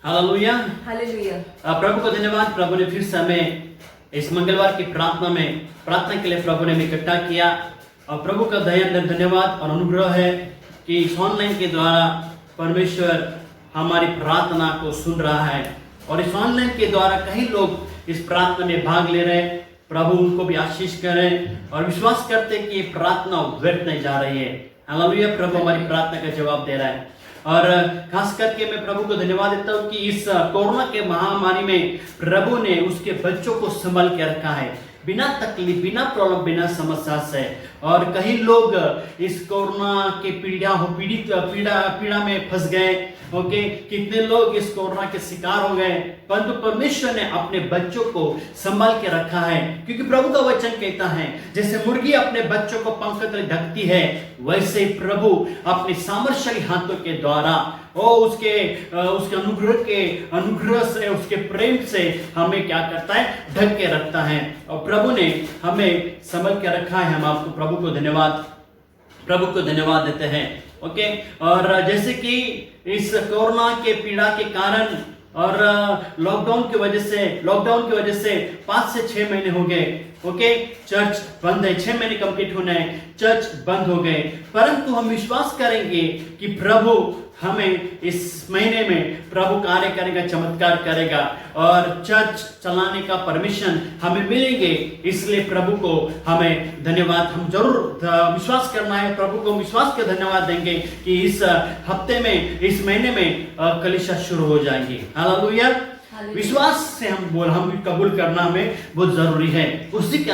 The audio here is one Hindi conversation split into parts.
हालेलुया। हालेलुया। प्रभु को धन्यवाद। प्रभु ने फिर से हमें इस मंगलवार की प्रार्थना के लिए प्रभु ने हमें इकट्ठा किया और प्रभु का धन्यवाद और अनुग्रह है कि इस ऑनलाइन के द्वारा परमेश्वर हमारी प्रार्थना को सुन रहा है और इस ऑनलाइन के द्वारा कई लोग इस प्रार्थना में भाग ले रहे हैं। प्रभु उनको भी आशीष करें और विश्वास करते कि ये प्रार्थना व्यर्थ नहीं जा रही है। हालेलुया। प्रभु हमारी प्रार्थना का जवाब दे रहा है और खास करके मैं प्रभु को धन्यवाद देता हूँ कि इस कोरोना के महामारी में प्रभु ने उसके बच्चों को संभाल के रखा है, बिना तकलीफ, बिना प्रॉब्लम, बिना समस्या से। और कई लोग इस कोरोना के पीड़ा में फंस गए। ओके, कितने लोग इस कोरोना के शिकार हो गए, परंतु परमेश्वर ने अपने बच्चों को संभाल के रखा है, क्योंकि प्रभु का वचन कहता है जैसे मुर्गी अपने बच्चों को पंख तले ढकती है, वैसे प्रभु अपने सामर्थ्यशाली हाथों के द्वारा और उसके अनुग्रह से, उसके प्रेम से हमें क्या करता है, ढक के रखता है। और प्रभु ने हमें संभाल के रखा है। हम आपको प्रभु को धन्यवाद देते हैं। ओके, और जैसे कि इस कोरोना के पीड़ा के कारण और लॉकडाउन की वजह से 5 से 6 महीने हो गए। ओके, चर्च बंद है, 6 महीने कंप्लीट होने हैं, चर्च बंद हो गए। परंतु हम विश्वास करेंगे कि प्रभु हमें इस महीने में प्रभु कार्य करेगा, चमत्कार करेगा और चर्च चलाने का परमिशन हमें मिलेंगे। इसलिए प्रभु को हमें धन्यवाद, हम जरूर विश्वास करना है। प्रभु को विश्वास का धन्यवाद देंगे कि इस हफ्ते में, इस महीने में कलीसिया शुरू हो जाएंगी। हालेलुया। विश्वास से हम कबूल करना हमें बहुत जरूरी है। उसी के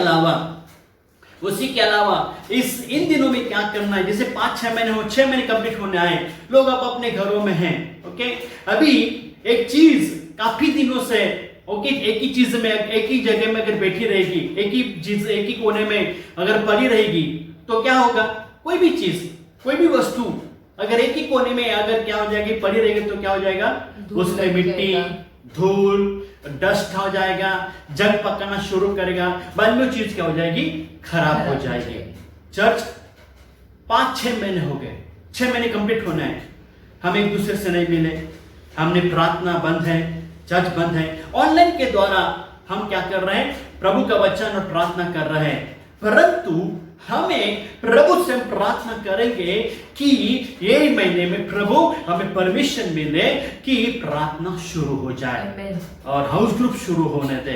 अलावा इन दिनों में क्या करना है, जैसे 6 महीने कंप्लीट होने आए, लोग अब अपने घरों में हैं। ओके, अभी एक चीज काफी दिनों से, ओके, एक ही चीज में, एक ही जगह में अगर बैठी रहेगी, एक ही कोने में अगर पड़ी रहेगी तो क्या होगा, कोई भी चीज, कोई भी वस्तु अगर एक ही कोने में अगर क्या हो जाएगी, पड़ी रहेगी तो क्या हो जाएगा, उसमें मिट्टी, धूल, डस्ट हो जाएगा, जंग पकड़ना शुरू करेगा, बाद में चीज क्या हो जाएगी, खराब हो जाएगी। चर्च 5-6 महीने हो गए, 6 महीने कंप्लीट होना है, हम एक दूसरे से नहीं मिले, हमने प्रार्थना बंद है, चर्च बंद है। ऑनलाइन के द्वारा हम क्या कर रहे हैं, प्रभु का वचन और प्रार्थना कर रहे हैं। परंतु हमें प्रभु से प्रार्थना करेंगे कि ये महीने में प्रभु हमें परमिशन मिले कि प्रार्थना शुरू हो जाए और हाउस ग्रुप शुरू होने दे।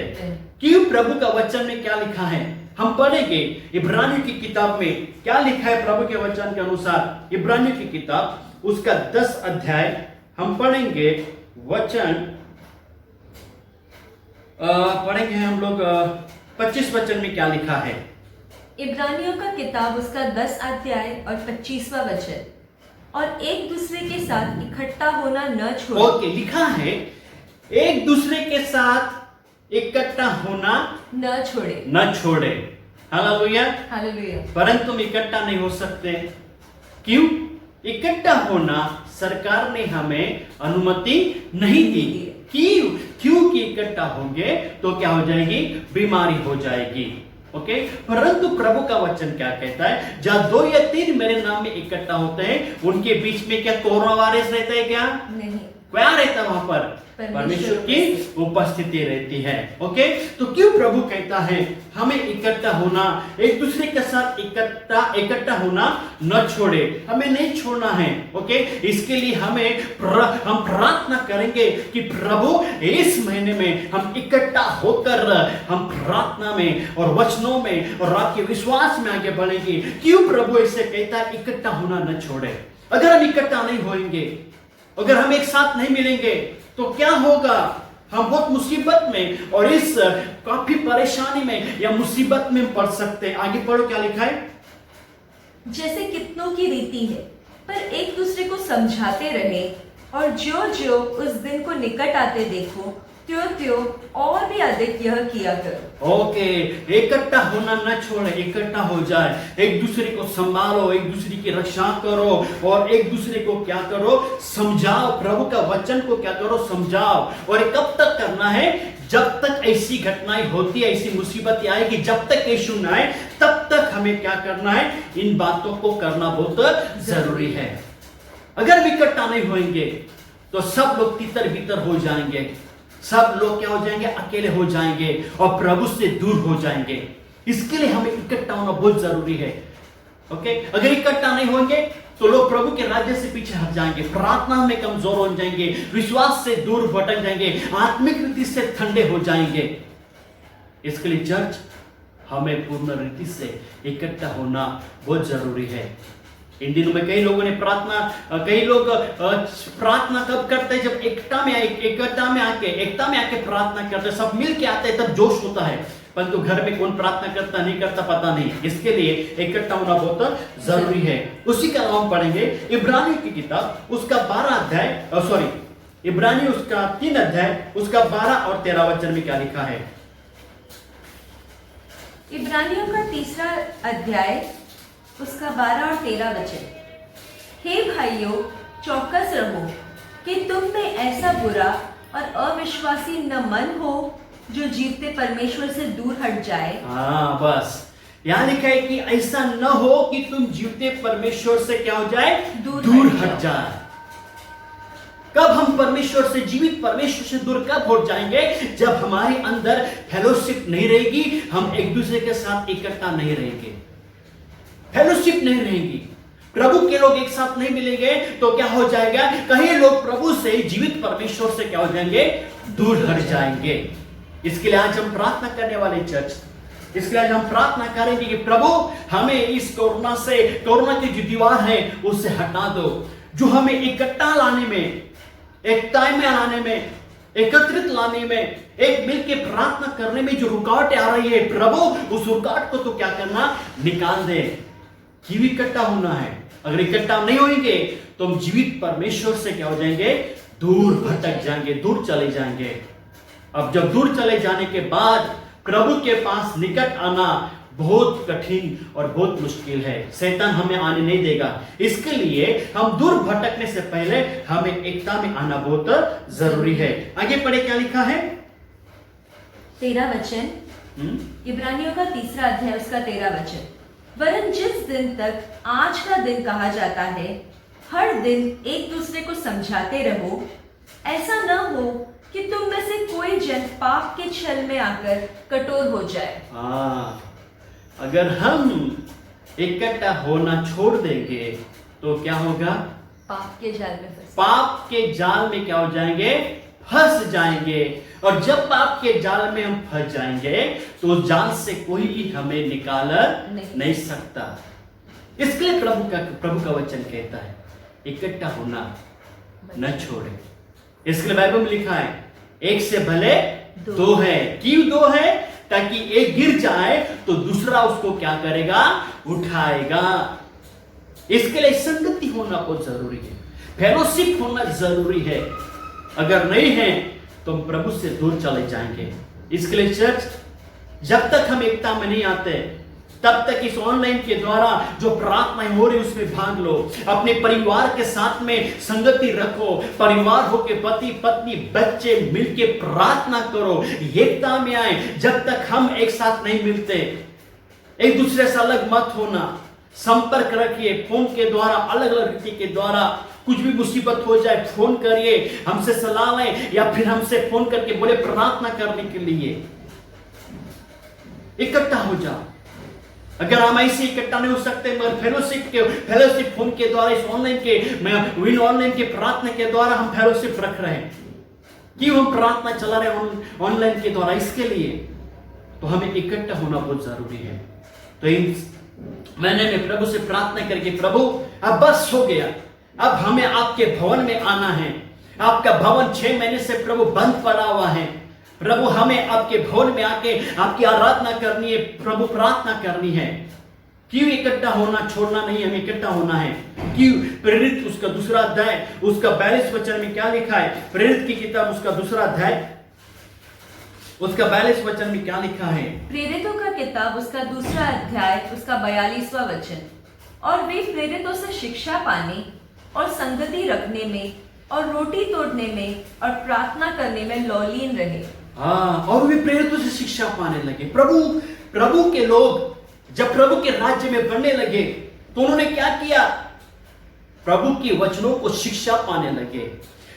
कि प्रभु का वचन में क्या लिखा है हम पढ़ेंगे। इब्रानियों की किताब में क्या लिखा है प्रभु के वचन के अनुसार, इब्रानियों की किताब उसका 10 अध्याय हम पढ़ेंगे। वचन पढ़ेंगे हम लोग 25 वचन में क्या लिखा है। इब्रानियों का किताब उसका 10 अध्याय और 25वां वचन, और एक दूसरे के साथ इकट्ठा होना न छोड़े। ओके, लिखा है एक दूसरे के साथ इकट्ठा होना न छोड़े। हालेलुया। हालेलुया। परंतु हम इकट्ठा नहीं हो सकते। क्यों? इकट्ठा होना सरकार ने हमें अनुमति नहीं दी। क्योंकि इकट्ठा होंगे तो क्या हो जाएगी, बीमारी हो जाएगी। ओके, परंतु प्रभु का वचन क्या कहता है, जहां 2 या 3 मेरे नाम में इकट्ठा होते हैं, उनके बीच में क्या कोरोना वायरस रहता है? क्या नहीं, क्या रहता है वहां पर? परमेश्वर की उपस्थिति रहती है। ओके, तो क्यों प्रभु कहता है हमें इकट्ठा होना, एक दूसरे के साथ इकट्ठा होना न छोड़े, हमें नहीं छोड़ना है। ओके, इसके लिए हम प्रार्थना करेंगे कि प्रभु इस महीने में हम इकट्ठा होकर हम प्रार्थना में और वचनों में और आपके विश्वास में आगे बढ़ेंगे। क्यों प्रभु ऐसे कहता है इकट्ठा होना न छोड़े? अगर हम इकट्ठा नहीं होंगे, अगर हम एक साथ नहीं मिलेंगे तो क्या होगा, हम बहुत मुसीबत में और इस काफी परेशानी में या मुसीबत में पड़ सकते हैं। आगे पढ़ो क्या लिखा है। जैसे कितनों की रीति है, पर एक दूसरे को समझाते रहे, और जो उस दिन को निकट आते देखो, त्यों और भी अधिक यह किया करो। ओके, इकट्ठा होना न छोड़े, इकट्ठा हो जाए, एक दूसरे को संभालो, एक दूसरे की रक्षा करो और एक दूसरे को क्या करो, समझाओ। प्रभु का वचन को क्या करो, समझाओ। और कब तक करना है? जब तक ऐसी घटनाएं होती है, ऐसी मुसीबत आएगी, जब तक यीशु न आए तब तक हमें क्या करना है, इन बातों को करना बहुत जरूरी है। अगर हम इकट्ठा नहीं होंगे तो सब लोग तितर बितर हो जाएंगे, सब लोग क्या हो जाएंगे, अकेले हो जाएंगे और प्रभु से दूर हो जाएंगे। इसके लिए हमें इकट्ठा होना बहुत जरूरी है। ओके, अगर इकट्ठा नहीं होंगे तो लोग प्रभु के राज्य से पीछे हट जाएंगे, प्रार्थना में कमजोर हो जाएंगे, विश्वास से दूर भटक जाएंगे, आत्मिक रीति से ठंडे हो जाएंगे। इसके लिए चर्च हमें पूर्ण रीति से इकट्ठा होना बहुत जरूरी है। इन दिनों में कई लोगों ने कई लोग प्रार्थना कब करते हैं, जब एकता में आके प्रार्थना करते, सब मिल के आते हैं, तब जोश होता है। परंतु घर में कौन प्रार्थना करता नहीं करता पता नहीं। इसके लिए इकट्ठा होना बहुत जरूरी है। उसी का नाम पढ़ेंगे इब्रानियों की किताब उसका 3 अध्याय उसका 12 और 13 वचन में क्या लिखा है। इब्रानियों का 3 अध्याय उसका 12 और 13 वचन। हे भाइयों, चौकस रहो कि तुम में ऐसा बुरा और अविश्वासी न मन हो जो जीवते परमेश्वर से दूर हट जाए। हाँ, बस यहाँ लिखा है कि ऐसा न हो कि तुम जीवते परमेश्वर से क्या हो जाए, दूर हट जाए। कब हम परमेश्वर से, जीवित परमेश्वर से दूर कब हो जाएंगे, जब हमारे अंदर फेलोशिप नहीं रहेगी, हम एक दूसरे के साथ इकट्ठा नहीं रहेंगे, फेलोशिप नहीं रहेगी, प्रभु के लोग एक साथ नहीं मिलेंगे, तो क्या हो जाएगा, कई लोग प्रभु से, जीवित परमेश्वर से क्या हो जाएंगे, दूर हट जाएंगे। इसके लिए आज हम प्रार्थना करने वाले चर्च, इसके लिए आज हम प्रार्थना करेंगे कि प्रभु हमें इस कोरोना की जो दीवार है उससे हटा दो, जो हमें इकट्ठा लाने में, एकता में लाने में, एकत्रित लाने में, एक मिलके प्रार्थना करने में जो रुकावटें आ रही है, प्रभु उस रुकावट को तो क्या करना, निकाल दे। क्यों इकट्ठा होना है? अगर इकट्ठा नहीं होंगे तो हम जीवित परमेश्वर से क्या हो जाएंगे, दूर भटक जाएंगे, दूर चले जाएंगे। अब जब दूर चले जाने के बाद प्रभु के पास निकट आना बहुत कठिन और बहुत मुश्किल है। शैतान हमें आने नहीं देगा। इसके लिए हम दूर भटकने से पहले हमें एकता में आना बहुत जरूरी है। आगे पढ़े, क्या लिखा है, 13 वचन। इब्रानियों का 3 अध्याय उसका 13 वचन। वरन जिस दिन तक आज का दिन कहा जाता है, हर दिन एक दूसरे को समझाते रहो, ऐसा न हो कि तुम में से कोई जन पाप के छल में आकर कठोर हो जाए। अगर हम इकट्ठा होना छोड़ देंगे तो क्या होगा, पाप के जाल में क्या हो जाएंगे, फंस जाएंगे। और जब पाप के जाल में हम फंस जाएंगे तो जाल से कोई भी हमें निकाल नहीं सकता। इसके लिए प्रभु का वचन कहता है, इकट्ठा होना न छोड़े। इसके लिए बाइबल में लिखा है, एक से भले 2 है। क्यों 2 है? ताकि एक गिर जाए तो दूसरा उसको क्या करेगा, उठाएगा। इसके लिए संगति होना बहुत जरूरी है, फेलोशिप होना जरूरी है। अगर नहीं है तो हम प्रभु से दूर चले जाएंगे। इसके लिए चर्च, जब तक हम एकता में नहीं आते तब तक इस ऑनलाइन के द्वारा जो प्रार्थनाएं हो रही उसमें भाग लो। अपने परिवार के साथ में संगति रखो, परिवार हो के पति पत्नी बच्चे मिलके प्रार्थना करो, एकता में आए। जब तक हम एक साथ नहीं मिलते, एक दूसरे से अलग मत होना, संपर्क रखिए फोन के द्वारा, अलग अलग रीति के द्वारा। कुछ भी मुसीबत हो जाए फोन करिए, हमसे सलाह लें या फिर हमसे फोन करके बोले प्रार्थना करने के लिए। इकट्ठा हो जाओ। अगर हम ऐसे इकट्ठा नहीं हो सकते, मगर फेलोशिप फोन के द्वारा, इस ऑनलाइन के प्रार्थना के द्वारा हम फेलोशिप रख रहे हैं। क्यों हम प्रार्थना चला रहे हैं ऑनलाइन के द्वारा? इसके लिए तो हमें इकट्ठा होना बहुत जरूरी है। तो इन महीने में प्रभु से प्रार्थना करके, प्रभु अब बस हो गया, अब हमें आपके भवन में आना है। आपका भवन 6 महीने से प्रभु बंद पड़ा हुआ है। प्रभु हमें आपके भवन में आके आपकी आराधना करनी है, प्रभु प्रार्थना करनी है। क्यों इकट्ठा होना छोड़ना नहीं, हमें इकट्ठा होना है। क्यों? प्रेरित उसका 2 अध्याय उसका 42 वचन में क्या लिखा है? प्रेरित की किताब उसका 2 अध्याय उसका 42 वचन में क्या लिखा है? प्रेरितों का किताब उसका 2 अध्याय उसका 42वां वचन। और वे प्रेरितों से शिक्षा पाने और संगति रखने में और रोटी तोड़ने में और प्रार्थना करने में लौलीन रहे। और वे प्रेरितों से शिक्षा पाने लगे। प्रभु के लोग जब प्रभु के राज्य में बढ़ने लगे तो उन्होंने क्या किया? प्रभु के वचनों को शिक्षा पाने लगे।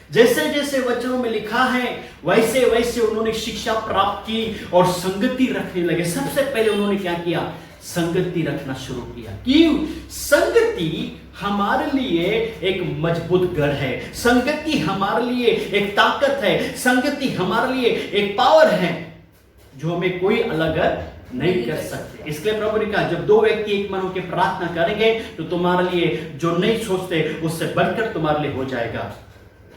जैसे जैसे वचनों में लिखा है वैसे वैसे उन्होंने शिक्षा प्राप्त की और संगति रखने लगे। सबसे पहले उन्होंने क्या किया? संगति रखना शुरू किया। क्यों? संगति हमारे लिए एक मजबूत घर है, संगति हमारे लिए एक ताकत है, संगति हमारे लिए एक पावर है जो हमें कोई अलग नहीं कर सकते। इसलिए प्रभु ने कहा जब दो व्यक्ति एक मन होकर प्रार्थना करेंगे तो तुम्हारे लिए जो नहीं सोचते उससे बढ़कर तुम्हारे लिए हो जाएगा।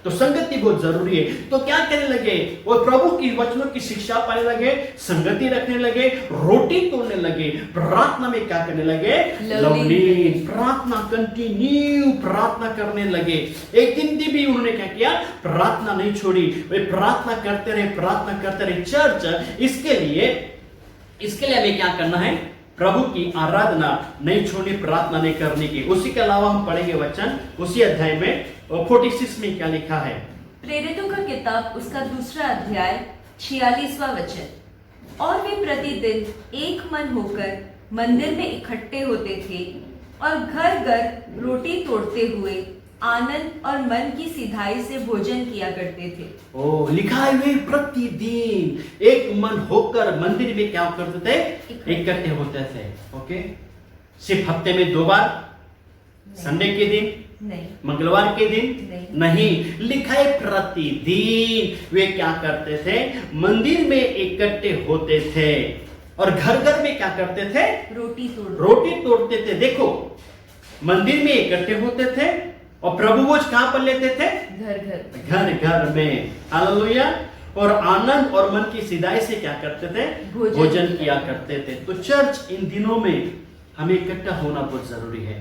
तो संगति बहुत जरूरी है। तो क्या करने लगे? वो प्रभु की वचनों की शिक्षा पाने लगे, संगति रखने लगे, रोटी तोड़ने लगे, प्रार्थना में क्या करने लगे? लवलीन प्रार्थना, कंटिन्यू प्रार्थना करने लगे। एक दिन भी उन्होंने क्या किया? प्रार्थना नहीं छोड़ी, वे प्रार्थना करते रहे, प्रार्थना करते रहे। चर्च इसके लिए हमें क्या करना है? प्रभु की आराधना नहीं छोड़नी, प्रार्थना नहीं करने की। उसी के अलावा हम पढ़ेंगे वचन उसी अध्याय में 46 में क्या लिखा है? प्रेरितों का किताब उसका 2 अध्याय 46वां वचन। और वे प्रतिदिन एक मन होकर मंदिर में इकट्ठे होते थे और घर घर रोटी तोड़ते हुए आनंद और मन की सिधाई से भोजन किया करते थे। ओ, लिखा है वे प्रतिदिन एक मन होकर मंदिर में क्या करते थे? इकट्ठे होते थे। ओके, सिर्फ हफ्ते में 2 बार, संडे के दिन नहीं, मंगलवार के दिन नहीं, लिखा है प्रतिदिन वे क्या करते थे? मंदिर में इकट्ठे होते थे और घर घर में क्या करते थे? रोटी तोड़ते थे। देखो, मंदिर में इकट्ठे होते थे और प्रभु भोज कहां पर लेते थे? घर घर में। हालेलुया। और आनंद और मन की सिधाई से क्या करते थे? भोजन किया करते थे। तो चर्च इन दिनों में हमें इकट्ठा होना बहुत जरूरी है।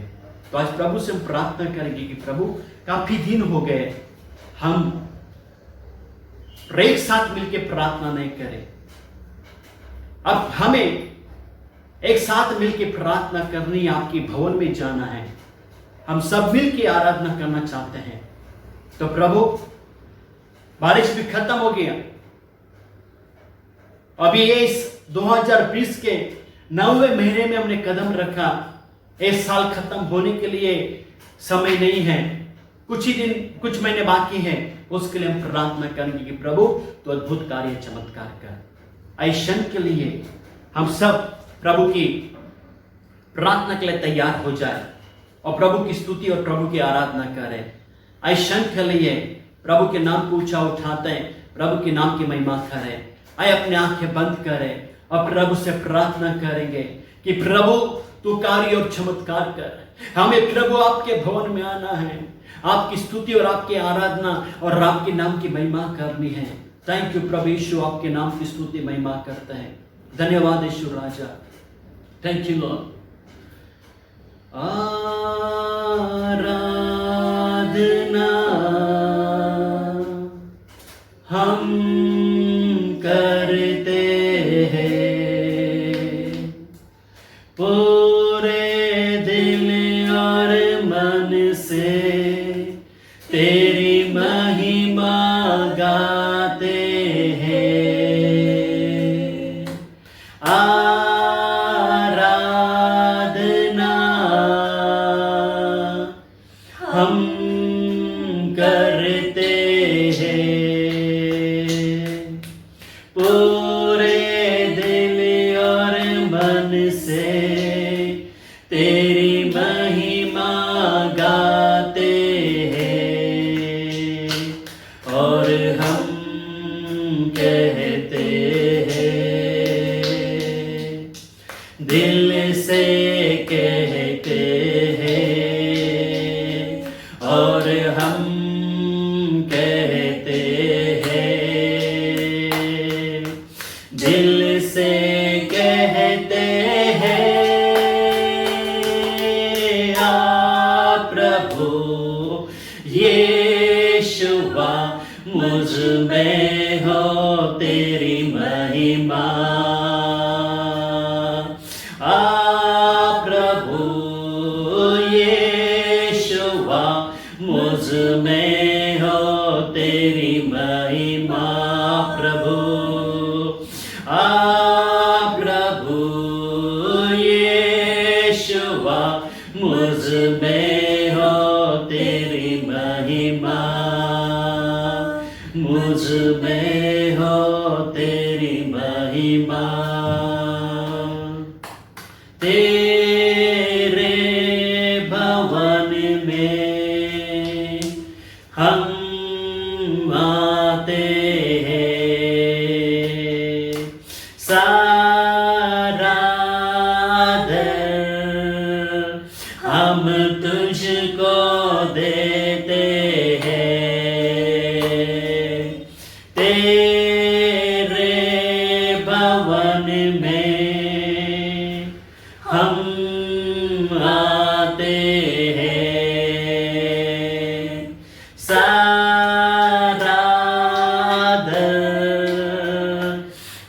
तो आज प्रभु से हम प्रार्थना करेंगे कि प्रभु काफी दिन हो गए हम एक साथ मिलकर प्रार्थना नहीं करें। अब हमें एक साथ मिलकर प्रार्थना करनी, आपकी भवन में जाना है, हम सब मिलकर आराधना करना चाहते हैं। तो प्रभु, बारिश भी खत्म हो गया, अभी इस 2020 के 9वें महीने में हमने कदम रखा। एक साल खत्म होने के लिए समय नहीं है, कुछ ही दिन, कुछ महीने बाकी हैं। उसके लिए हम प्रार्थना करेंगे कि प्रभु तो अद्भुत कार्य, चमत्कार कर। इस क्षण के लिए हम सब प्रभु की प्रार्थना के लिए तैयार हो जाए और प्रभु की स्तुति और प्रभु की आराधना करें। इस क्षण के लिए प्रभु के नाम को ऊंचा उठाते हैं, प्रभु के नाम की महिमा करें। आए अपने आंखें बंद करें और प्रभु से प्रार्थना करेंगे कि प्रभु तू कार्य और चमत्कार कर। हमें प्रभु आपके भवन में आना है, आपकी स्तुति और आपकी आराधना और आपके नाम की महिमा करनी है। थैंक यू प्रभु यीशु, आपके नाम की स्तुति महिमा करते हैं। धन्यवाद यीशु राजा, थैंक यू लॉर्ड। आराधना हम करते हैं पूरे दिल और मन से, तेरी महिमा गाते हैं। आराधना हम करते हैं पूरे दिल और मन से, तेरी महिमा गाते हैं। और हम कहते हैं, दिल से कहते हैं, और हम कहते हैं, दिल से कहते हैं, आ प्रभु यीशुआ मुझ में हो तेरी महिमा। आ प्रभु यीशुआ मुझ में हो तेरी महिमा। प्रभु आ प्रभु यीशुआ मुझ में हो तेरी महिमा। मुझ में हो तेरी महिमा, तेरे भवन में हम आते हैं, सारा दर हम तुझको देते हैं, तेरे भवन में हम आते हैं, सारा दर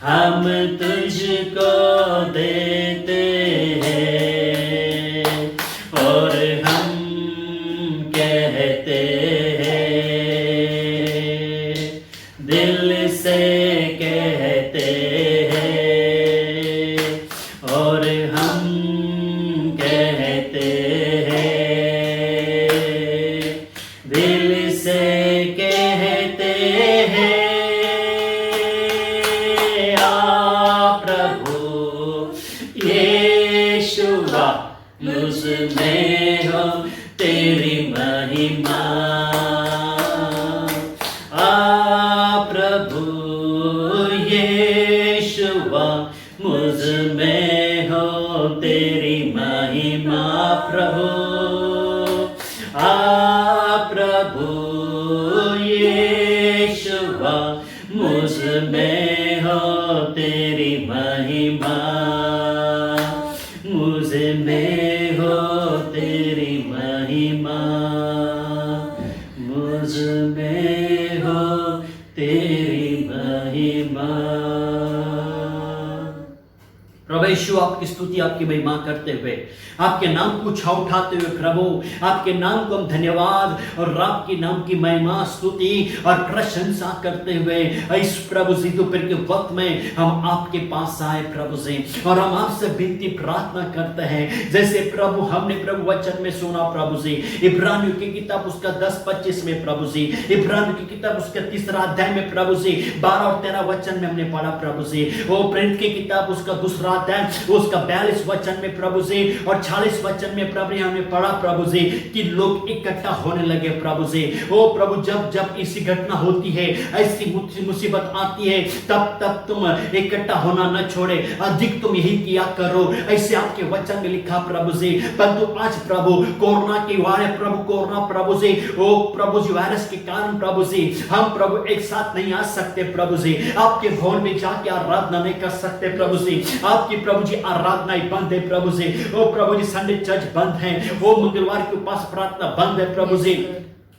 हम तुझको देते हैं, और हम कहते हैं, दिल से कहते हैं, और हम कहते हैं, दिल से कहते हैं, आ प्रभु यीशुआ मुझ में हो तेरी महिमा, आ प्रभु यीशुआ मुझ में हो तेरी महिमा, प्रभु आ प्रभु यीशुआ मुझ में हो तेरी महिमा, मुझ में हो तेरी महिमा, मुझ में हो तेरी महिमा। प्रभु यीशु आपकी स्तुति आपकी महिमा करते हुए, आपके नाम को ऊंचा उठाते हुए प्रभु, आपके नाम को हम धन्यवाद और आपके नाम की महिमा स्तुति और प्रशंसा करते हुए इस प्रभु जी दोपहर के वक्त में हम आपके पास आए प्रभु जी, और हम आपसे विनती प्रार्थना करते हैं, जैसे प्रभु हमने प्रभु वचन में सुना प्रभु जी, इब्रानियों की किताब उसका 10-25 में प्रभु जी, इब्रानियों की किताब उसका 3 अध्याय में प्रभु जी 12 और 13 वचन में हमने पढ़ा प्रभु जी, वो प्रेरित की किताब उसका 2 अध्याय उसका 42 वचन में प्रभु जी और 40 वचन में प्रभु हमने पढ़ा प्रभु जी कि लोग इकट्ठा होने लगे प्रभु जी। ओ प्रभु जब जब ऐसी घटना होती है, ऐसी मुसीबत आती है, तब तब तुम इकट्ठा होना न छोड़े, अधिक तुम यही किया करो, ऐसे आपके वचन में लिखा प्रभु जी। परंतु आज प्रभु कोरोना के वायरस प्रभु कोरोना प्रभु जी, ओ प्रभु जी वायरस के कारण प्रभु जी हम प्रभु एक साथ नहीं आ सकते प्रभु जी, आपके भवन में जाके आराधना नहीं कर सकते प्रभु जी, आपकी प्रभु जी आराधनाएं बंद है प्रभु जी, ओ प्रभु जी संडे चर्च बंद है, वो मंगलवार के उपास प्रार्थना बंद है प्रभु जी,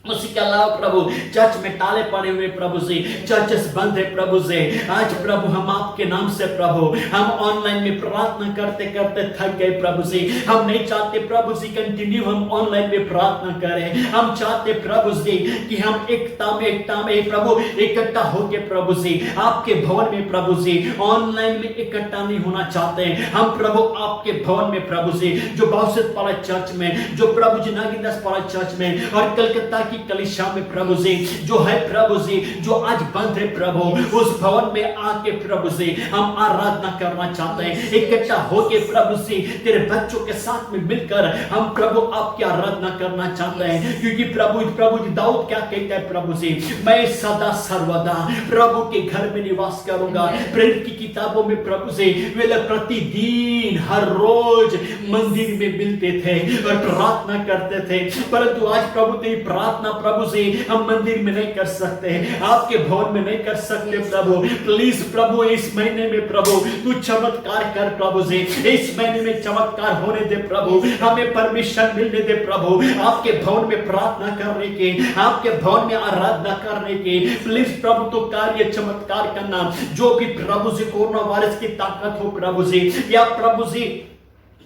उसके अलावा प्रभु चर्च में ताले पड़े हुए प्रभु जी, चर्चेस बंद है प्रभु जी। आज प्रभु हम आपके नाम से प्रभु हम ऑनलाइन में प्रार्थना करते करते थक गए प्रभु जी, हम नहीं चाहते प्रभु जी कंटिन्यू हम ऑनलाइन में प्रार्थना करें, हम चाहते प्रभु जी कि हम एकता में प्रभु इकट्ठा होके प्रभु जी आपके भवन में प्रभु जी ऑनलाइन में इकट्ठा नहीं होना चाहते हैं, हम प्रभु आपके भवन में प्रभु जी जो बाउसेत पाड़ा चर्च में, जो प्रभु जी नागिनदास पाड़ा चर्च में और कलकत्ता की कलीसिया में प्रभु जी जो है प्रभु जी जो आज बंद है प्रभु, उस भवन में आके प्रभु जी हम आराधना करना चाहते हैं, इकट्ठा होके प्रभु जी तेरे बच्चों के साथ में मिलकर हम प्रभु आपकी आराधना करना चाहते हैं, क्योंकि प्रभु जी दाऊद क्या कहता है प्रभु जी, मैं सदा सर्वदा प्रभु के घर में निवास करूंगा। प्रेरित की किताबों में प्रभु जी वे लोग प्रतिदिन हर रोज मंदिर में मिलते थे और प्रार्थना करते थे, परंतु आज प्रभु तेरी प्रार्थना प्रभु जी हम मंदिर में नहीं कर सकते, आपके भवन में नहीं कर सकते प्रभु। प्लीज प्रभु इस महीने में प्रभु तू चमत्कार कर प्रभु जी, इस महीने में चमत्कार होने दे प्रभु, हमें परमिशन मिलने दे प्रभु आपके भवन में प्रार्थना करने के, आपके भवन में आराधना करने के। प्लीज प्रभु तो कार्य चमत्कार करना, जो भी प्रभु जी कोरोना वायरस की ताकत हो प्रभु जी, या प्रभु जी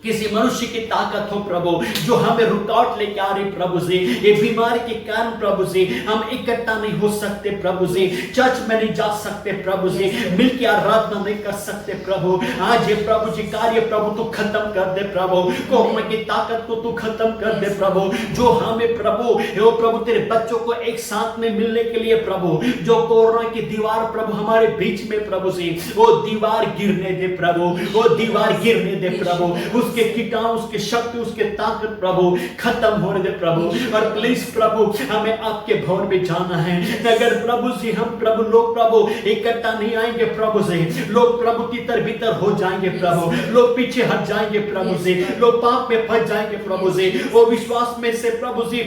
किसी मनुष्य की ताकत हो प्रभु जो हमें रुकावट लेके आ रही प्रभु जी, ये बीमारी के कारण प्रभु जी हम इकट्ठा नहीं हो सकते प्रभु जी, चर्च में नहीं जा सकते प्रभु जी, मिलकर आराधना नहीं कर सकते प्रभु। आज ये प्रभु जी कार्य प्रभु तू खत्म कर दे प्रभु, कोरोना की ताकत को तू खत्म कर दे प्रभु, जो हमें प्रभु यो प्रभु तेरे बच्चों को एक साथ में मिलने के लिए प्रभु जो कोरोना की दीवार प्रभु हमारे बीच में प्रभु जी वो दीवार गिरने दे प्रभु, वो दीवार गिरने दे प्रभु, उसके कीटाणु उसके शक्ति उसके ताकत प्रभु खत्म होने दे प्रभु। और प्लीज प्रभु हमें आपके भवन में जाना है, अगर प्रभु जी हम प्रभु लोग प्रभु इकट्ठा नहीं आएंगे प्रभु जी, लोग प्रभु तीतर भीतर हो जाएंगे प्रभु, लोग पीछे हट जाएंगे प्रभु जी, लोग पाप में फंस जाएंगे प्रभु जी, वो विश्वास में से प्रभु जी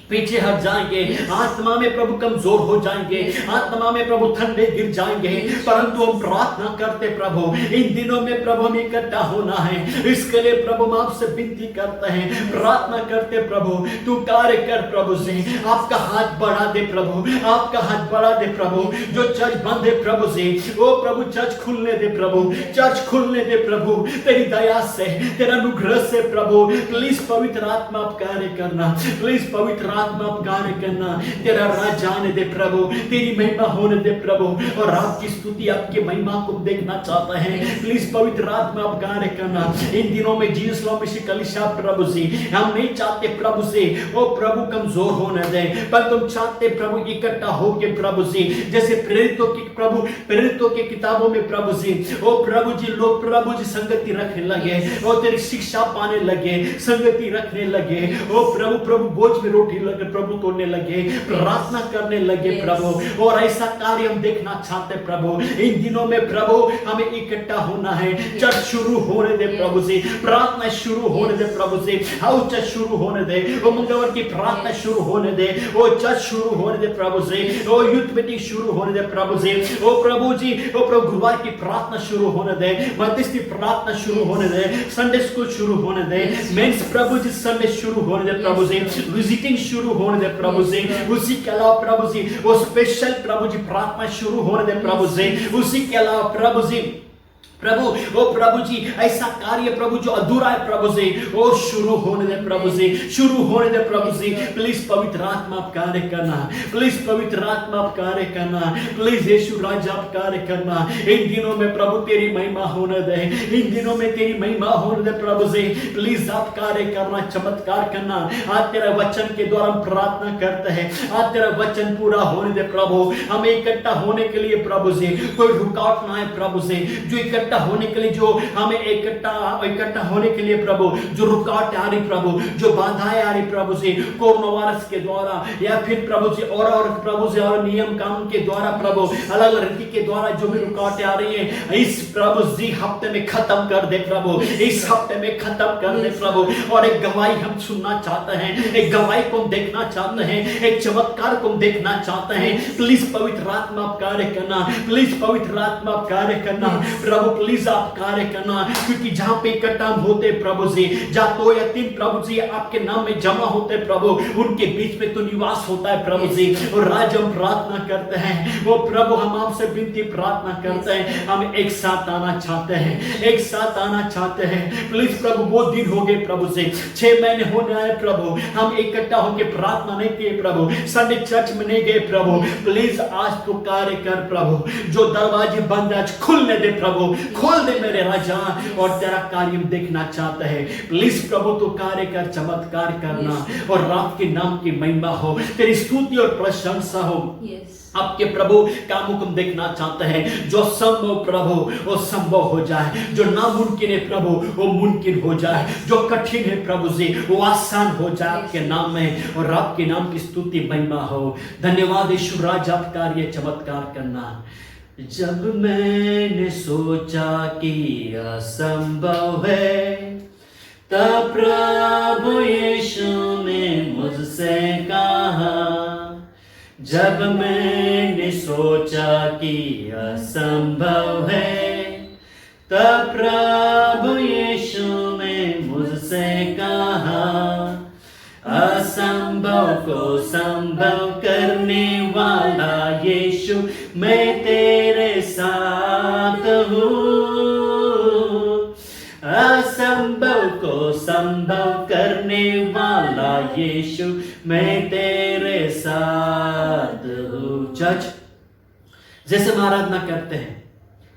पीछे हट जाएंगे, आत्मा में प्रभु कमजोर हो जाएंगे, आत्मा में प्रभु ठंडे गिर जाएंगे। परंतु हम प्रार्थना करते प्रभु इन दिनों में प्रभु हमें इकट्ठा होना है, इसके लिए प्रभु हम आपसे विनती करते हैं, प्रार्थना करते प्रभु तू कार्य कर प्रभु जी, आपका हाथ बढ़ा दे प्रभु, आपका हाथ बढ़ा दे प्रभु, जो चर्च बंद है प्रभु जी वो प्रभु चर्च खुलने दे प्रभु, चर्च खुलने दे प्रभु, तेरी दया से तेरा अनुग्रह से प्रभु प्लीज पवित्र आत्मा आप कार्य करना, प्लीज पवित्र आत्मा आप कार्य करना, तेरा राज आने दे प्रभु, तेरी महिमा होने दे प्रभु, और आपकी स्तुति आपकी महिमा को देखना चाहता है, प्लीज पवित्र आत्मा आप कार्य करना इन दिनों में। जीसस मसीह कलीसिया प्रभु जी हम नहीं चाहते प्रभु से वो प्रभु कमजोर होने दे, पर तुम चाहते प्रभु इकट्ठा होके प्रभु जी जैसे प्रेरितों की प्रभु प्रेरितों के किताबों में प्रभु जी वो प्रभु जी लोग प्रभु जी संगति रखने लगे, वो तेरी शिक्षा पाने लगे, संगति रखने लगे, वो प्रभु प्रभु बोझ में रोटी लगे प्रभु तोड़ने लगे, प्रार्थना करने लगे प्रभु, और ऐसा कार्य हम देखना चाहते प्रभु। इन दिनों में प्रभु हमें इकट्ठा होना है, चर्च शुरू होने दे प्रभु जी, प्रार्थना शुरू होने दे प्रभु जी, हाउस चर्च शुरू होने दे, वो मंगलवार की प्रार्थना शुरू होने दे, वो चर्च शुरू होने दे प्रभु जी, वो यूथ मीटिंग शुरू होने दे प्रभु जी, वो प्रभु जी वो प्रभु गुरुवार की प्रार्थना शुरू होने दे, मध्यस्थी प्रार्थना शुरू होने दे, संडे स्कूल शुरू होने दे, मेंस प्रभु जी संडे शुरू होने दे प्रभु जी, विजिटिंग शुरू होने दे प्रभु जी, उसी के अलावा प्रभु जी वो स्पेशल प्रभु जी प्रार्थना शुरू होने दे प्रभु जी, उसी के अलावा प्रभु जी प्रभु ओ प्रभु जी ऐसा कार्य प्रभु जो अधूरा है प्रभु जी वो शुरू होने दे प्रभु जी, शुरू होने दे प्रभु जी। प्लीज पवित्र आत्मा आप कार्य करना, प्लीज पवित्र आत्मा आप कार्य करना, प्लीज यीशु राजा आप कार्य करना इन दिनों में प्रभु, तेरी महिमा होने दे, इन दिनों में तेरी महिमा होने दे प्रभु जी, प्लीज आप कार्य करना, चमत्कार करना। आज तेरा वचन के द्वारा हम प्रार्थना करते हैं, आज तेरा वचन पूरा होने दे प्रभु, हमें इकट्ठा होने के लिए प्रभु जी कोई रुकावट ना है प्रभु जी, जो इकट्ठा होने के लिए जो हमें इकट्ठा होने के लिए प्रभु जो रुकावट आ रही प्रभु, जो बाधाएं आ रही प्रभु जी कोरोना वायरस के द्वारा या फिर प्रभु जी और प्रभु जी और नियम कानून के द्वारा प्रभु अलग अलग रीति के द्वारा जो भी रुकावटें आ रही है इस प्रभु जी हफ्ते में खत्म कर दे प्रभु, इस हफ्ते में खत्म कर दे प्रभु। और एक गवाही हम सुनना चाहते हैं, एक गवाही को हम देखना चाहते हैं, एक चमत्कार को हम देखना चाहते हैं। प्लीज पवित्र आत्मा आप कार्य करना, प्लीज पवित्र आत्मा आप कार्य करना प्रभु, प्लीज आप कार्य करना, क्योंकि जहां पे इकट्ठा होते प्रभु जी, जहां 2 या 3 प्रभु जी आपके नाम में जमा होते प्रभु, उनके बीच में तो निवास होता है प्रभु जी। और आज हम प्रार्थना करते हैं वो प्रभु, हम आपसे विनती प्रार्थना करते हैं, हम एक साथ आना चाहते हैं, एक साथ आना चाहते हैं। प्लीज प्रभु वो दिन हो गए प्रभु जी, 6 महीने होने आए प्रभु, हम इकट्ठा होकर प्रार्थना नहीं किए प्रभु, संडे चर्च में नहीं गए प्रभु। प्लीज आज तो कार्य कर प्रभु, जो दरवाजे बंद आज खुलने दे प्रभु, खोल दे मेरे राजा, और तेरा कार्य देखना चाहता है। प्लीज प्रभु तो कार्य कर, चमत्कार करना, और रात के नाम की महिमा हो, तेरी स्तुति और प्रशंसा हो। आपके प्रभु कामों को देखना चाहते हैं, जो संभव प्रभु वो संभव हो जाए, जो नामुमकिन है प्रभु वो मुमकिन हो जाए, जो कठिन है प्रभु जी वो आसान हो जाए आपके नाम में, और आपके नाम की स्तुति महिमा हो। धन्यवाद यीशु राजा, आप कार्य चमत्कार करना। जब मैंने सोचा कि असंभव है, तब प्रभु यीशु ने मुझसे कहा, जब मैंने सोचा कि असंभव है, तब प्रभु यीशु ने मुझसे कहा, असंभव को संभव करने वाला यीशु मैं तेरे साथ हूँ, असंभव यीशु मैं तेरे साथ हूँ। चर्च, जैसे हम आराधना करते हैं,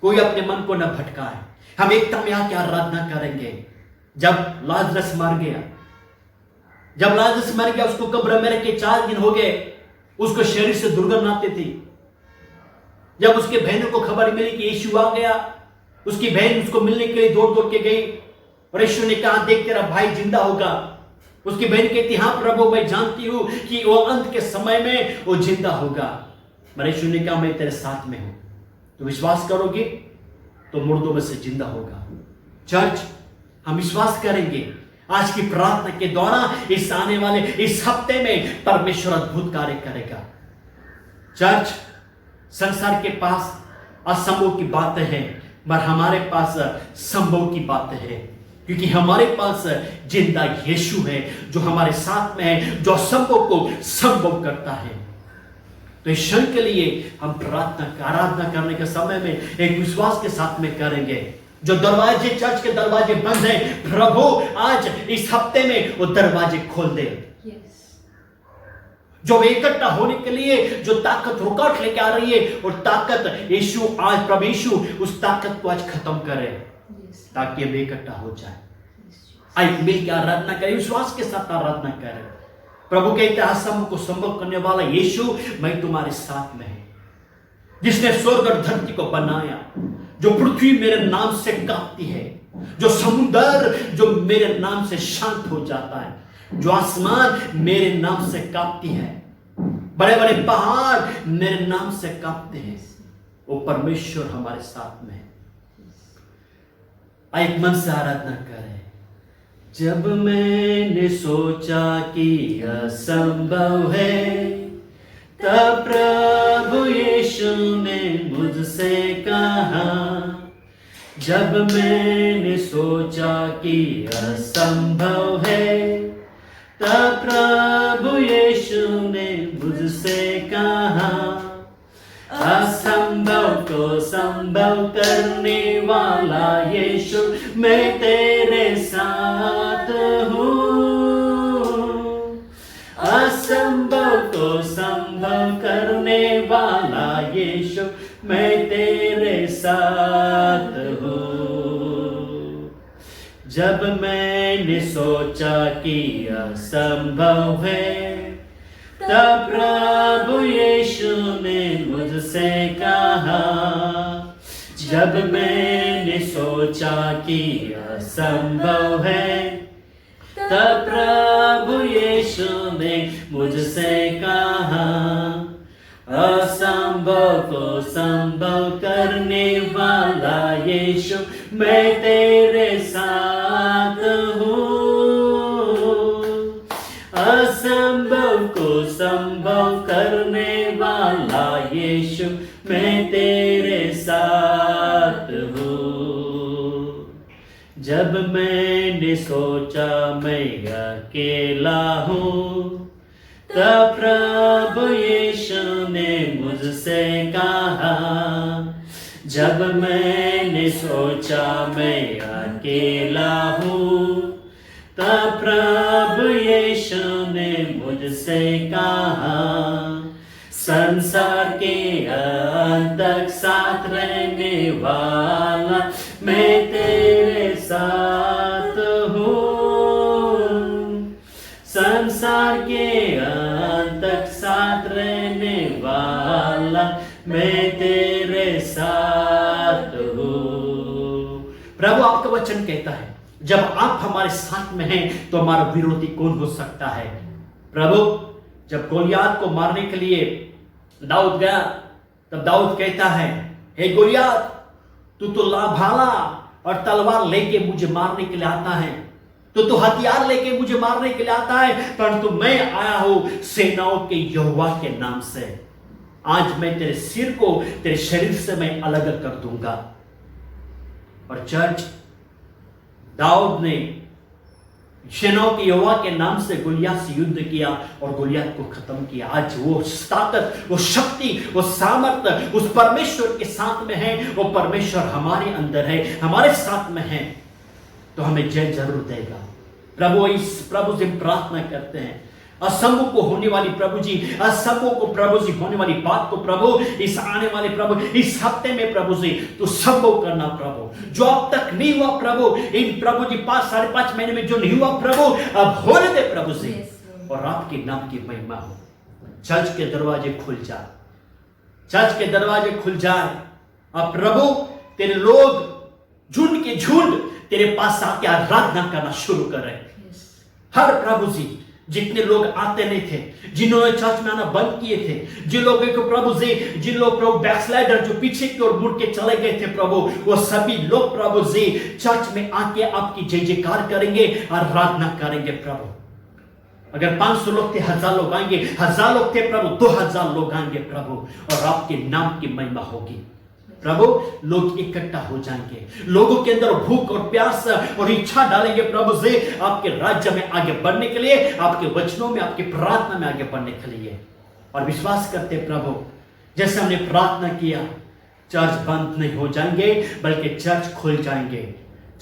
कोई अपने मन को न भटकाए, हम एकता में आके आराधना करेंगे। जब लाजरस मर गया, उसको कब्र में रखे 4 दिन हो गए, उसको शरीर से दुर्गंध आती थी। जब उसके बहनों को खबर मिली कि यीशु आ गया, उसकी बहन उसको मिलने के लिए दौड़ दौड़ के गई और यीशु ने कहा, देख तेरा भाई जिंदा होगा। उसकी बहन कहती, हाँ प्रभु, मैं जानती हूं कि वो अंत के समय में वो जिंदा होगा। पर यीशु ने कहा, मैं तेरे साथ में हूं, तो विश्वास करोगे तो मुर्दों में से जिंदा होगा। चर्च, हम विश्वास करेंगे आज की प्रार्थना के द्वारा इस आने वाले इस हफ्ते में परमेश्वर अद्भुत कार्य करेगा। चर्च, संसार के पास असंभव की बातें हैं, पर हमारे पास संभव की बातें हैं, क्योंकि हमारे पास जिंदा यीशु है जो हमारे साथ में है, जो असंभव को संभव करता है। तो इस क्षण के लिए हम प्रार्थना आराधना करने के समय में एक विश्वास के साथ में करेंगे। जो दरवाजे, चर्च के दरवाजे बंद हैं, प्रभु आज इस हफ्ते में वो दरवाजे खोल दे। जो इकट्ठा होने के लिए जो ताकत रुकावट लेके आ रही है, और ताकत यीशु आज, प्रभु यीशु उस ताकत को आज खत्म करे, ताकि हम इकट्ठा हो जाए। आइए मिलकर आराधना करें, विश्वास के साथ आराधना करें। प्रभु कहते हैं, असंभव को संभव करने वाला यीशु मैं तुम्हारे साथ में है, जिसने स्वर्ग और धरती को बनाया, जो पृथ्वी मेरे नाम से कांपती है, जो समुद्र जो मेरे नाम से शांत हो जाता है, जो आसमान मेरे नाम से कांपती है, बड़े बड़े पहाड़ मेरे नाम से कांपते हैं, वो परमेश्वर हमारे साथ में है। एक मन से आराधना करें। जब मैंने सोचा कि असंभव है, तब प्रभु यीशु ने मुझसे कहा। जब मैंने सोचा कि असंभव है, तब प्रभु यीशु ने मुझसे कहा। असंभव को संभव करने वाला यीशु मैं तेरे साथ हूँ। असंभव को संभव करने वाला यीशु मैं तेरे साथ हूँ। जब मैंने सोचा कि असंभव है, तब प्रभु यीशु ने मुझसे कहा। जब मैंने सोचा कि असंभव है, तब प्रभु यीशु ने मुझसे कहा। असंभव को संभव करने वाला यीशु मैं तेरे साथ हूँ। असंभव को संभव करने वाला यीशु मैं तेरे साथ हूँ। जब मैंने सोचा मैं अकेला हूँ, तब प्रभु यीशु ने मुझसे कहा। जब मैंने सोचा मैं अकेला हूँ, तब प्रभु यीशु ने मुझसे कहा। संसार के अंत तक साथ रहने वाला मैं तेरे साथ हूँ। संसार के अंत तक साथ रहने वाला मैं तेरे साथ हूँ। प्रभु आपका वचन कहता है, जब आप हमारे साथ में हैं तो हमारा विरोधी कौन हो सकता है। प्रभु, जब गोलियात को मारने के लिए दाऊद गया, तब दाऊद कहता है, हे गोलियात, तू तो भाला और तलवार लेके मुझे मारने के लिए आता है, तो हथियार लेके मुझे मारने के लिए आता है, परंतु मैं आया हूं सेनाओं के यहोवा के नाम से। आज मैं तेरे सिर को तेरे शरीर से मैं अलग कर दूंगा। और चर्च, दाऊद ने सेनाओं के यहोवा के नाम से गोलियत से युद्ध किया और गोलियत को खत्म किया। आज वो ताकत, वो शक्ति, वो सामर्थ्य उस परमेश्वर के साथ में है। वो परमेश्वर हमारे अंदर है, हमारे साथ में है, तो हमें जय जरूर देगा। प्रभु से प्रार्थना करते हैं, असंभव को होने वाली प्रभु जी, असंभव को प्रभु जी होने वाली बात को प्रभु इस आने वाले प्रभु इस हफ्ते में प्रभु जी तो संभव करना प्रभु, जो अब तक नहीं हुआ प्रभु, इन प्रभु जी 5-5.5 महीने में जो नहीं हुआ प्रभु अब होने दे प्रभु जी, और आपके नाम की महिमा हो। चर्च के दरवाजे खुल जाए, चर्च के दरवाजे खुल जाए। अब प्रभु तेरे लोग झुंड के झुंड तेरे पास आके आराधना करना शुरू करें। हर प्रभु जी जितने लोग आते नहीं थे, जिन्होंने चर्च में आना बंद किए थे, जिन लोगों को प्रभु जी, जिन लोग प्रभु बैकस्लाइडर जो पीछे की ओर मुड़ के चले गए थे प्रभु, वो सभी लोग प्रभु जी चर्च में आके आपकी जय जयकार करेंगे, आराधना करेंगे प्रभु। अगर 500 लोग थे 1000 लोग आएंगे, 1000 लोग थे प्रभु 2000 लोग आएंगे प्रभु, और आपके नाम की महिमा होगी प्रभु। लोग इकट्ठा हो जाएंगे, लोगों के अंदर भूख और प्यास और इच्छा डालेंगे प्रभु से आपके राज्य में आगे बढ़ने के लिए, आपके वचनों में, आपकी प्रार्थना में आगे बढ़ने के लिए। और विश्वास करते प्रभु जैसे हमने प्रार्थना किया, चर्च बंद नहीं हो जाएंगे बल्कि चर्च खुल जाएंगे,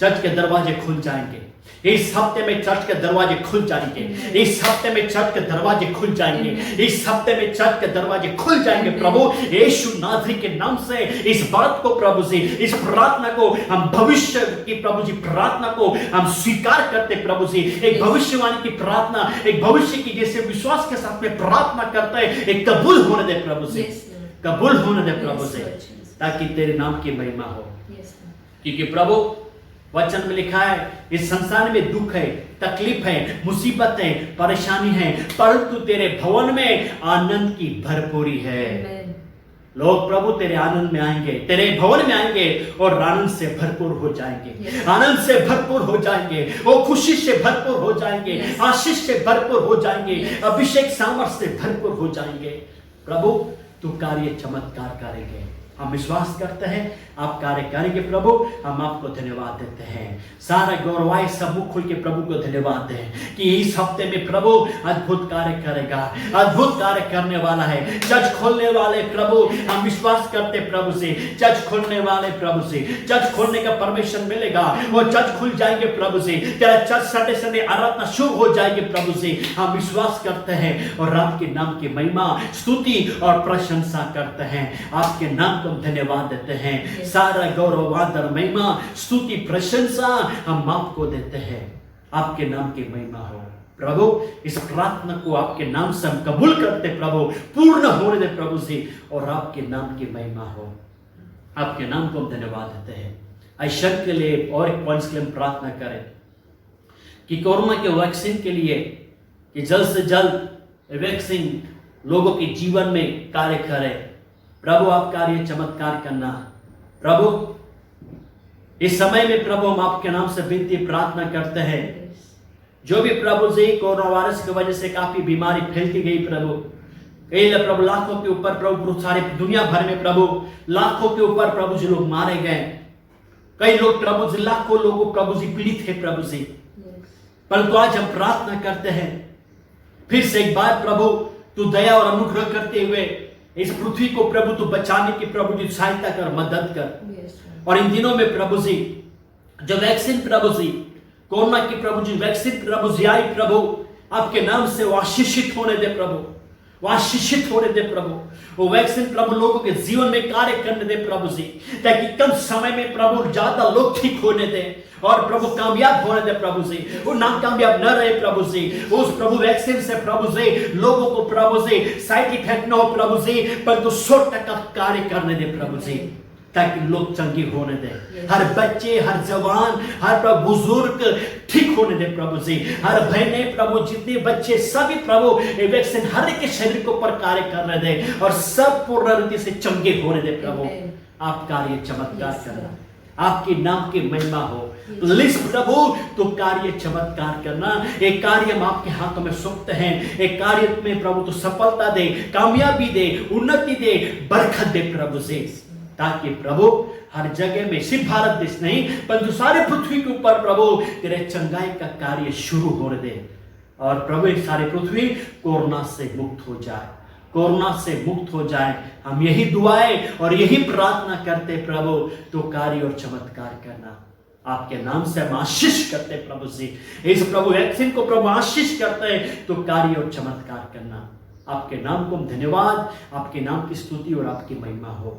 चर्च के दरवाजे खुल जाएंगे। इस हफ्ते में चर्च के दरवाजे खुल जाएंगे, इस हफ्ते में चर्च के दरवाजे खुल जाएंगे, इस हफ्ते में चर्च के दरवाजे खुल जाएंगे प्रभु यीशु नाज़री के नाम से। इस बात को प्रभु जी, इस प्रार्थना को हम भविष्य की प्रभु जी प्रार्थना को हम स्वीकार करते प्रभु जी। एक भविष्यवाणी की प्रार्थना, एक भविष्य की जैसे विश्वास के साथ में प्रार्थना करते हैं, एक कबूल होने दे प्रभु जी, कबूल होने दे प्रभु जी, ताकि तेरे नाम की महिमा हो। क्योंकि प्रभु वचन में लिखा है इस संसार में दुख है, तकलीफ है, मुसीबत है, परेशानी है, परंतु तेरे भवन में आनंद की भरपूरी है। लोग प्रभु तेरे आनंद में आएंगे, तेरे भवन में आएंगे और आनंद से भरपूर हो जाएंगे, आनंद से भरपूर हो जाएंगे, वो खुशी से भरपूर हो जाएंगे, आशीष से भरपूर हो जाएंगे, अभिषेक सामर्थ्य से भरपूर हो जाएंगे। प्रभु तू कार्य चमत्कार करेंगे, हम विश्वास करते हैं आप कार्य करेंगे प्रभु। हम आपको धन्यवाद देते हैं, सारा गौरवाई सब मुख खुल के प्रभु को धन्यवाद दें कि इस हफ्ते में प्रभु अद्भुत कार्य करेगा, अद्भुत कार्य करने वाला है। चर्च खोलने वाले प्रभु हम विश्वास करते प्रभु से, चर्च खोलने वाले प्रभु से, चर्च खोलने का परमिशन मिलेगा, वो चर्च खुल जाएंगे प्रभु से, तेरा चर्च संडे संडे आराधना शुरू हो जाएगी प्रभु से। हम विश्वास करते हैं और आपके नाम की महिमा, स्तुति और प्रशंसा करते हैं, आपके नाम को धन्यवाद देते हैं। सारा गौरव आदर महिमा स्तुति प्रशंसा हम आपको देते हैं, आपके नाम की महिमा हो प्रभु। इस प्रार्थना को आपके नाम से हम कबूल करते प्रभु, पूर्ण होने दे प्रभु जी, और आपके नाम की महिमा हो, आपके नाम को हम धन्यवाद देते हैं। आयशा के लिए और एक पॉइंट्स के लिए हम प्रार्थना करें कि कोरोना के वैक्सीन के लिए कि जल्द से जल्द वैक्सीन लोगों के जीवन में कार्य करे प्रभु। आप कार्य चमत्कार करना प्रभु। इस समय में प्रभु हम आपके नाम से विनती प्रार्थना करते हैं, जो भी प्रभु जी कोरोना वायरस की वजह से काफी बीमारी फैलती गई प्रभु, कई प्रभु लाखों के ऊपर प्रभु सारे दुनिया भर में प्रभु लाखों के ऊपर प्रभु जी लोग मारे गए, कई लोग प्रभु जी लाखों लोग प्रभु जी पीड़ित थे प्रभु जी। परंतु आज हम प्रार्थना करते हैं फिर से एक बार प्रभु तू दया और अनुग्रह करते हुए इस पृथ्वी को प्रभु तू बचाने की प्रभु जी सहायता कर, मदद कर। और इन दिनों में प्रभु जी जो वैक्सीन प्रभु जी कोरोना की प्रभु जी वैक्सीन प्रभु जी आई प्रभु, आपके नाम से वो आशीषित होने दे प्रभु, वो आशीषित होने दे प्रभु। वो वैक्सीन प्रभु लोगों के जीवन में कार्य करने दे प्रभु जी, ताकि कम समय में प्रभु ज्यादा लोग ठीक होने दे और प्रभु कामयाब होने दे प्रभु जी। वो नाकामयाब न रहे प्रभु जी, उस प्रभु वैक्सीन से प्रभु जी लोगों को प्रभु जी साइड इफेक्ट न हो प्रभु जी, परंतु 100% कार्य करने दे प्रभु जी, ताकि लोग चंगी होने दे। हर बच्चे, हर जवान, हर प्रभु बुजुर्ग ठीक होने दे प्रभु जी, हर बहने प्रभु जितने बच्चे सभी प्रभु वैक्सीन हर एक के शरीर के ऊपर कार्य करने दे और सब पूर्ण रीति से चंगे होने दे प्रभु। आप कार्य चमत्कार करना, आपके नाम की महिमा हो। प्लीज प्रभु तो कार्य चमत्कार करना, एक कार्य हम आपके हाथों में सौंपते हैं, एक कार्य में प्रभु तो सफलता दे, कामयाबी दे, उन्नति दे, बरकत दे प्रभु से, ताकि प्रभु हर जगह में सिर्फ भारत देश नहीं परंतु सारे पृथ्वी के ऊपर प्रभु तेरे चंगाई का कार्य शुरू होने दे और प्रभु सारी पृथ्वी कोरोना से मुक्त हो जाए, कोरोना से मुक्त हो जाए। हम यही दुआएं और यही प्रार्थना करते प्रभु तो कार्य और चमत्कार करना, आपके नाम से हम आशीष करते हैं प्रभु जी। इस प्रभु वैक्सीन को प्रभु आशीष करते हैं तो कार्य और चमत्कार करना। आपके नाम को हम धन्यवाद, आपके नाम की स्तुति और आपकी महिमा हो।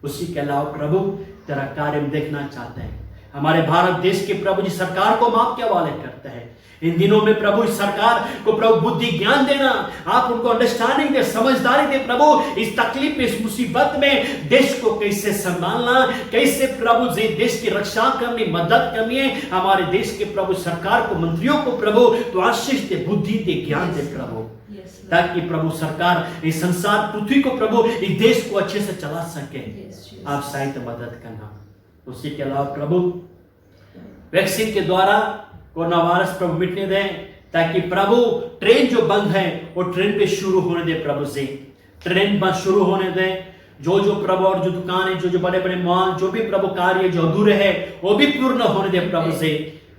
उसी के अलावा प्रभु तेरा कार्य हम देखना चाहते हैं। हमारे भारत देश के प्रभु जी सरकार को हम आपके हवाले करते हैं। इन दिनों में प्रभु इस सरकार को प्रभु बुद्धि ज्ञान देना, आप उनको अंडरस्टैंडिंग दे, समझदारी दे प्रभु। इस तकलीफ में, इस मुसीबत में देश को कैसे संभालना, कैसे प्रभु जी देश की रक्षा करनी, मदद करनी है। हमारे देश के प्रभु सरकार को, मंत्रियों को प्रभु तो आशीष दे, बुद्धि दे, ज्ञान दे प्रभु, ताकि प्रभु सरकार इस संसार पृथ्वी को प्रभु इस देश को अच्छे से चला सके। आप सहायता मदद करना। उसी के अलावा प्रभु वैक्सीन के द्वारा कोरोना वायरस प्रभु मिटने दें, ताकि प्रभु ट्रेन जो बंद है वो ट्रेन पे शुरू होने दे प्रभु से, ट्रेन बंद शुरू होने दें। जो प्रभु और जो दुकानें, जो बड़े बड़े मॉल, जो भी प्रभु कार्य जो अधूरे है वो भी पूर्ण होने दे प्रभु से,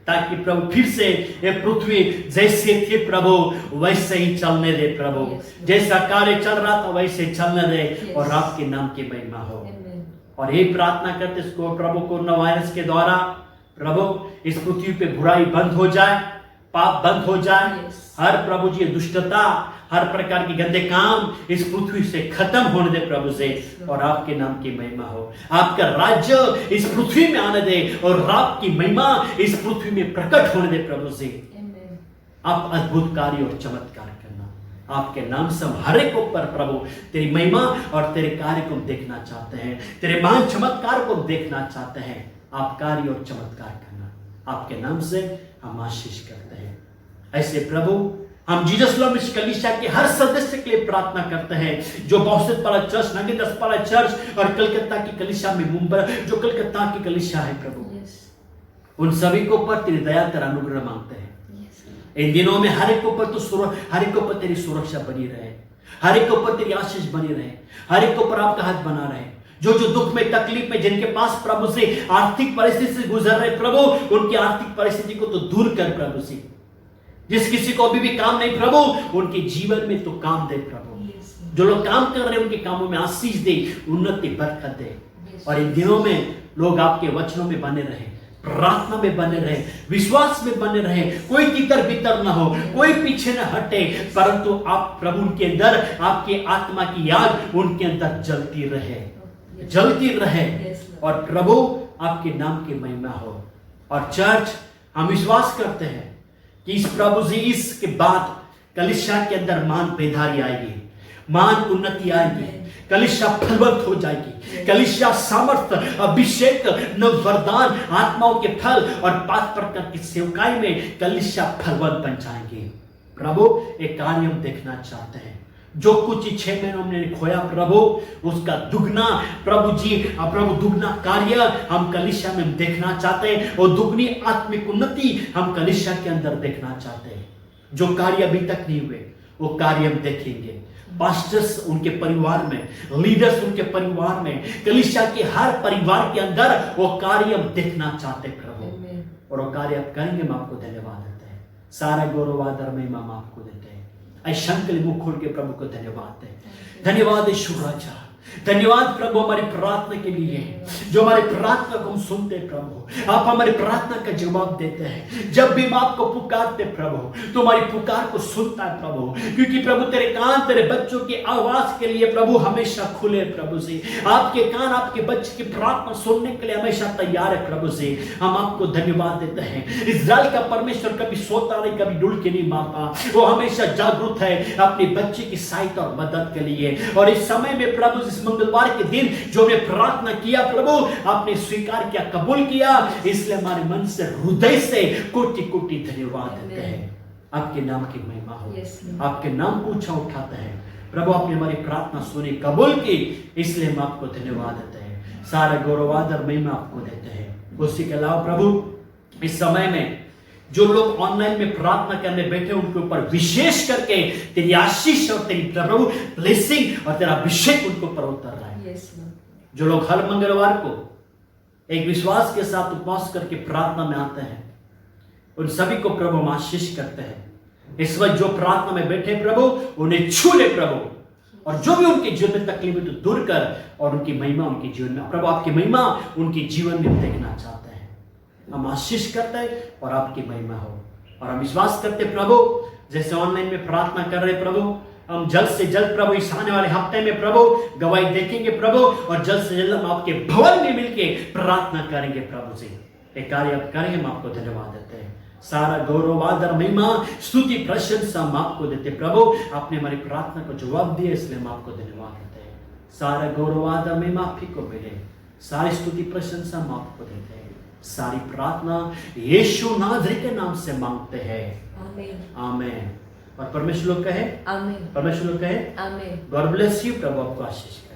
ताकि प्रभु फिर से ये पृथ्वी जैसे थी प्रभु वैसे ही चलने दे प्रभु। जैसा कार्य चल रहा था वैसे चलने दे और आपके नाम की महिमा हो। और यही प्रार्थना करते इसको प्रभु कोरोना वायरस के द्वारा प्रभु इस पृथ्वी पे बुराई बंद हो जाए, पाप बंद हो जाए, हर प्रभु जी दुष्टता, हर प्रकार के गंदे काम इस पृथ्वी से खत्म होने दे प्रभु से, और आपके नाम की महिमा हो। आपका राज्य इस पृथ्वी में आने दे और आपकी महिमा इस पृथ्वी में प्रकट होने दे प्रभु से। आप अद्भुत कार्य और चमत्कार करना। आपके नाम से हम हर एक ऊपर प्रभु तेरी महिमा और तेरे कार्य को देखना चाहते हैं, तेरे महान चमत्कार को देखना चाहते हैं। आप कार्य और चमत्कार करना। आपके नाम से हम आशीष करते हैं। ऐसे प्रभु हम जीसस लव मिशन कलीसिया के हर सदस्य के लिए प्रार्थना करते हैं, जो बहुत पाला चर्च, नगरी 10 पाला चर्च और कलकत्ता की कलीसिया में मुंबई जो कलकत्ता की कलीसिया है प्रभु, उन सभी को ऊपर तेरी दया तेरा अनुग्रह मांगते हैं। इन दिनों में हर एक ऊपर तो हर एक ऊपर तेरी सुरक्षा बनी रहे, हर एक ऊपर तेरी आशीष बनी रहे, हर एक ऊपर आपका हाथ बना रहे। जो दुख में, तकलीफ में, जिनके पास प्रभु से आर्थिक परिस्थिति से गुजर रहे प्रभु, उनकी आर्थिक परिस्थिति को तो दूर कर प्रभु से। जिस किसी को अभी भी काम नहीं प्रभु, उनके जीवन में तो काम दे प्रभु। जो लोग काम कर रहे हैं उनके कामों में आशीष दे, उन्नति, बरकत दे। और इन दिनों में लोग आपके वचनों में बने रहे, प्रार्थना में बने रहे, विश्वास में बने रहे, कोई तितर बितर ना हो, कोई पीछे न हटे, परंतु आप प्रभु उनके अंदर आपकी आत्मा की याद उनके अंदर जलती रहे, जलती रहे। और प्रभु आपके नाम की महिमा हो। और चर्च हम विश्वास करते हैं कि इस प्रभु जी इसके बाद कलीसिया के अंदर महान बेदारी आएगी, महान उन्नति आएगी, कलीसिया फलवंत हो जाएगी, कलीसिया सामर्थ्य, अभिषेक, नव वरदान, आत्माओं के फल और 5 प्रकार की सेवकाई में कलीसिया फलवंत बन जाएंगे। प्रभु एक कार्य हम देखना चाहते हैं। जो कुछ 6 महीनों में खोया प्रभु, उसका दुगना प्रभु जी, प्रभु दुगना कार्य हम कलीसिया में देखना चाहते हैं, और दुगनी आत्मिक उन्नति हम कलीसिया के अंदर देखना चाहते हैं। जो कार्य अभी तक नहीं हुए वो कार्य हम देखेंगे। पास्टर्स उनके परिवार में, लीडर्स उनके परिवार में, कलीसिया के हर परिवार के अंदर वो कार्य हम देखना चाहते हैं प्रभु, और वो कार्य आप करेंगे। हम आपको धन्यवाद देते हैं, सारा गौरव आदर महिमा हम आपको देते हैं। शंकर मुख खोल के प्रभु को धन्यवाद दें। धन्यवाद यीशु राजा, धन्यवाद प्रभु हमारी प्रार्थना के लिए, जो हमारी प्रार्थना को हम सुनते प्रभु, आप हमारी प्रार्थना का जवाब देते हैं। जब भी हम आपको पुकारते प्रभु तो हमारी पुकार को सुनता है प्रभु, क्योंकि प्रभु तेरे कान तेरे बच्चों की आवाज के लिए प्रभु हमेशा खुले प्रभु से। आपके कान आपके बच्चे की प्रार्थना सुनने के लिए हमेशा तैयार है प्रभु से। हम आपको धन्यवाद देते हैं। इस्राएल का परमेश्वर कभी सोता नहीं, कभी डुल के नहीं मारता, वो हमेशा जागरूक है अपने बच्चे की सहायता और मदद के लिए। और इस समय में प्रभु इस मंगलवार के दिन जो हमने प्रार्थना किया प्रभु, आपने स्वीकार किया, कबूल किया, इसलिए हमारे मन से, हृदय से कोटि कोटि धन्यवाद देते हैं। आपके नाम की महिमा हो। आपके नाम को ऊंचा उठाते हैं प्रभु। आपने हमारी प्रार्थना सुनी, कबूल की, इसलिए हम आपको धन्यवाद देते हैं। सारा गौरवाद और महिमा आपको देते हैं। उसी के अलावा प्रभु इस समय में जो लोग ऑनलाइन में प्रार्थना करने बैठे उनके ऊपर विशेष करके तेरी आशीष और तेरी प्रभु ब्लेसिंग और तेरा अभिषेक उनके ऊपर उतर रहा है। जो लोग हर मंगलवार को एक विश्वास के साथ उपवास करके प्रार्थना में आते हैं, उन सभी को प्रभु हम आशीष करते हैं। इस वक्त जो प्रार्थना में बैठे प्रभु उन्हें छू ले प्रभु, और जो भी उनके जीवन में तकलीफ है तो दूर कर, और उनकी महिमा उनके जीवन में प्रभु, आपकी महिमा उनके जीवन में देखना चाहते हैं। हम आशीष करते हैं और आपकी महिमा हो। और हम विश्वास करते प्रभु, जैसे ऑनलाइन में प्रार्थना कर रहे प्रभु, हम जल्द से जल्द प्रभु इस आने वाले हफ्ते में प्रभु गवाही देखेंगे प्रभु, और जल्द से जल्द हम आपके भवन में मिलके प्रार्थना करेंगे प्रभु जी। एक कार्य आप करें, हम आपको धन्यवाद देते हैं। सारा गौरव आदर महिमा स्तुति प्रशंसा हम आपको देते प्रभु। आपने हमारी प्रार्थना को जवाब दिया, इसलिए हम आपको धन्यवाद देते हैं। सारा गौरव आदर महिमा आप ही को मिले, सारी स्तुति प्रशंसा हम आपको देते हैं। सारी प्रार्थना यीशु नाज़री के नाम से मांगते हैं, आमीन। आमीन। और परमेश्वर लोग कहे आमीन। परमेश्वर लोग कहे आमीन। God bless you. प्रभु आपको आशीष करे।